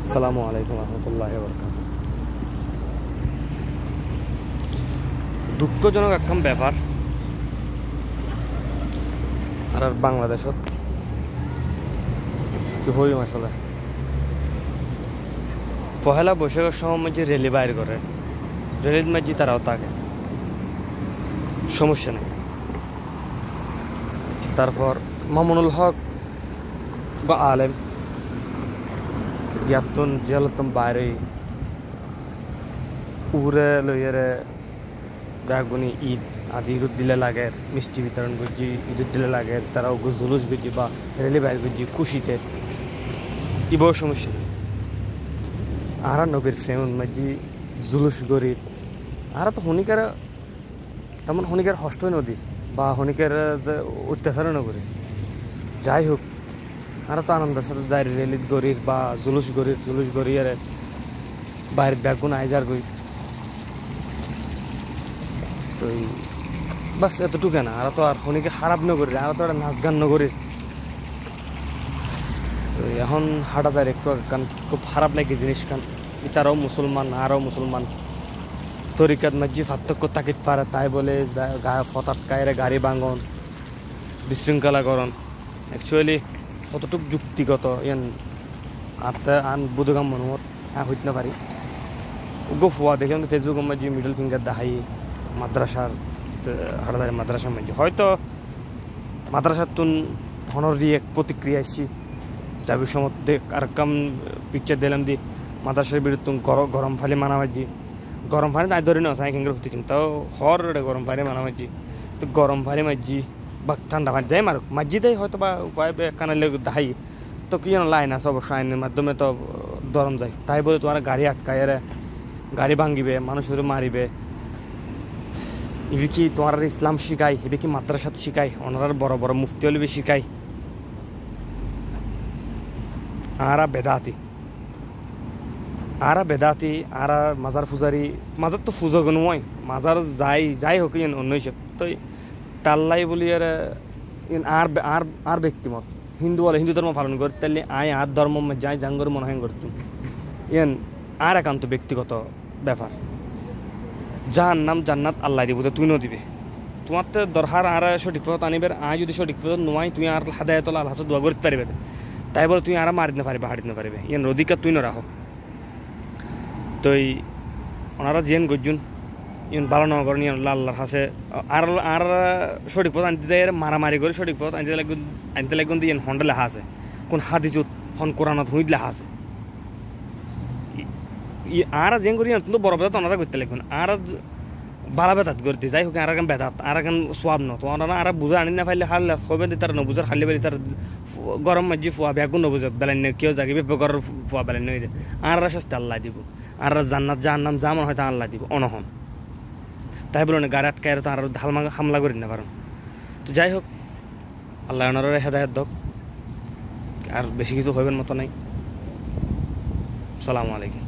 আসসালামু আলাইকুম রহমতুল্লাহি ওয়া বারাকাতুহু। দুঃখজনক একখান ব্যাপার আর বাংলাদেশত কি হই আসলে পহেলা বৈশাখের সময় মাঝে রেলি বাইর করে, রেলির মাঝে তারাও থাকে, সমস্যা নেই। তারপর মামুনুল হক বা আলেম ইয়াতুন জেলতম বাইরে উড়ে লইয়ারে বেগুনি ঈদ আজ ঈদুদ দিলে লাগে, মিষ্টি বিতরণ করছি, ঈদুদ দিলে লাগে, তারাও জুলুস করছি বা রেলি বাইর করছি খুশিতে, ইবর সমস্যা নেই। আর নবীর ফ্রেম মাঝি জুলুস গরির আর তো হনিকার তেমন হনিকার হষ্টই নদী বা হনিকের যে অত্যাচারও নগরী, যাই হোক আর তো আনন্দের সাথে যাই রেলিত গরির বা জুলুস গড়ি আর বাইরের বেগুন আইজার গই তো বাস এতটুকু না। আর তো আর হনিকে খারাপ নগরী, আর তো একটা নাচ গান নগরীর তো এখন হাঁটা যায় একটু খুব খারাপ লাগে জিনিস খান। ইতারাও মুসলমান আরও মুসলমান তরিকাত মাঝি পার্থক্য তাকিত পারে, তাই বলে ফটাত কায়রে গাড়ি ভাঙন বিশৃঙ্খলাকরণ অ্যাকচুয়ালি কতটুক যুক্তিগত ইয়ান আত্মা আন বুধগাম মনোমত হইতে না পারি গো ফুয়া দেখে ফেসবুকের মাঝে মিডল ফিঙ্গার দেখাই মাদ্রাসার হাটাদারি মাদ্রাসার মাঝে হয়তো মাদ্রাসার তুন হনর দিয়ে এক প্রতিক্রিয়া আসছি যাবি সময় দেখ আর কাম পিকচার দিলাম দি মাদ্রাসার বিরুদ্ধে গরম ফালি মানামাজি গরম পানি তাই ধরে না সাই কেঙ্গের হতেছিলাম তাও হর গরম পানি মানামাজি তো গরম পানি মাঝি বা ঠান্ডা পানি যাই মারুক মাঝি দেয় হয়তো বা উপায় কানালে দাহাই তো কি যেন লাইন আছে অবশ্য আইনের মাধ্যমে তো দরম যায়, তাই বলে তোমার গাড়ি আটকায় গাড়ি ভাঙিবে মানুষের মারিবে ইবি কি তোমার ইসলাম শিখায়, এবে কি মাদ্রাসাত শিখায়, ওনার বড় বড় মুফতি হলে শিখায় আরা বেদাতি আর মাজার ফুজারি মাজার তো ফুজো কোনো নয় মাজার যাই হোক অন্য হিসেব তো টাল্লাই বলি আর ব্যক্তিমত হিন্দু বলে হিন্দু ধর্ম পালন করে তাহলে আর ধর্ম যাই জাঙ্গর মনে হয় করতুম ইয়ান আর একান্ত ব্যক্তিগত ব্যাপার। জান্নাত আল্লাহ দিব তুই ন দিবে তোমার তো দরকার আর সঠিক পথ আনিবার যদি সঠিক পথ নয় তুই আর হাদায়ত আল্লাহ দোয়া করতে পারবে, তাই বলে তুই আর মারিতে না পারবে হারিতে না পারবে ইয়ান অধিকার তুই না রাখো। তো ওনারা জিয়ান গজ্জুন ইন ভালো না করেন ইন আল্লাহর কাছে আর সঠিক পথ আনতে যায় মারামারি করে সঠিক পথ আনতে লাগুন দিয়ে হন্ডা লেখা আছে কোন হাদিসুত হন কোরআনত হুইদ লেখা আছে আর জিয়ান করি তো বড় বেদাত ওনারা করতে লাগবেন আর বালা বেদাত করতে যাই হোক আর বেদাত আর সোয়াব ন তোমার আর বুঝা আনি না পাইলে হারলে হবে তার নবুজার হারলে পারি তার গরম মাঝি ফুয়া বেগুন নবুজাত বেলাইন কেউ জাগি বেগর ফুয়া বেলাইন হয়ে যায় আর শাস্তি আল্লাহ দিব আর জান্নাত জাহান্নাম যা মনে হয় তা আল্লাহ দিব অনহন, তাই বলো না গাড়ি আটকায় তো আর হামলা করে না পারেন। তো যাই হোক আল্লাহ ওনার হেদায়ত দক, আর বেশি কিছু হইবেন মতো নাই। আসসালামু আলাইকুম।